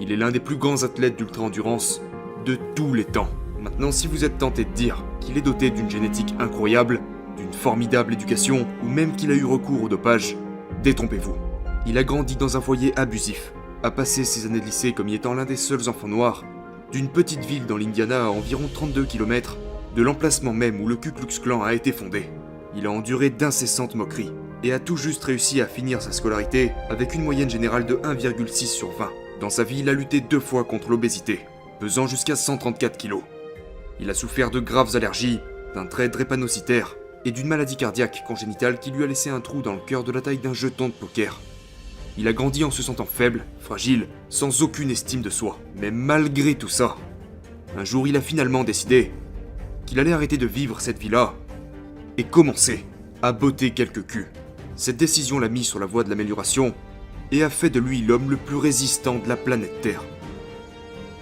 Il est l'un des plus grands athlètes d'ultra-endurance de tous les temps. Maintenant, si vous êtes tenté de dire qu'il est doté d'une génétique incroyable, d'une formidable éducation, ou même qu'il a eu recours au dopage, détrompez-vous. Il a grandi dans un foyer abusif, a passé ses années de lycée comme y étant l'un des seuls enfants noirs, d'une petite ville dans l'Indiana à environ 32 km de l'emplacement même où le Ku Klux Klan a été fondé. Il a enduré d'incessantes moqueries, et a tout juste réussi à finir sa scolarité avec une moyenne générale de 1,6 sur 20. Dans sa vie, il a lutté 2 fois contre l'obésité, pesant jusqu'à 134 kg. Il a souffert de graves allergies, d'un trait drépanocytaire et d'une maladie cardiaque congénitale qui lui a laissé un trou dans le cœur de la taille d'un jeton de poker. Il a grandi en se sentant faible, fragile, sans aucune estime de soi. Mais malgré tout ça, un jour il a finalement décidé qu'il allait arrêter de vivre cette vie-là et commencer à botter quelques culs. Cette décision l'a mis sur la voie de l'amélioration et a fait de lui l'homme le plus résistant de la planète Terre.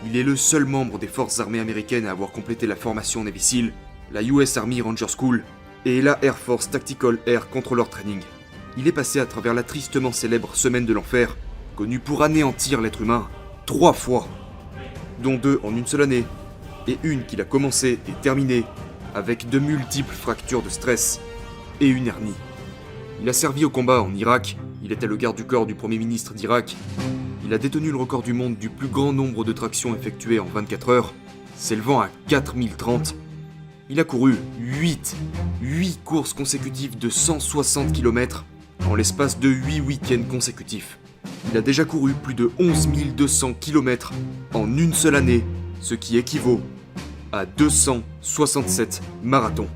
Il est le seul membre des forces armées américaines à avoir complété la formation Navy SEAL, la US Army Ranger School et la Air Force Tactical Air Controller Training. Il est passé à travers la tristement célèbre Semaine de l'Enfer, connue pour anéantir l'être humain 3 fois, dont 2 en une seule année, et une qu'il a commencé et terminée avec de multiples fractures de stress et une hernie. Il a servi au combat en Irak, il était le garde du corps du Premier ministre d'Irak, il a détenu le record du monde du plus grand nombre de tractions effectuées en 24 heures, s'élevant à 4030. Il a couru 8 courses consécutives de 160 km en l'espace de 8 week-ends consécutifs. Il a déjà couru plus de 11 200 km en une seule année, ce qui équivaut à 267 marathons.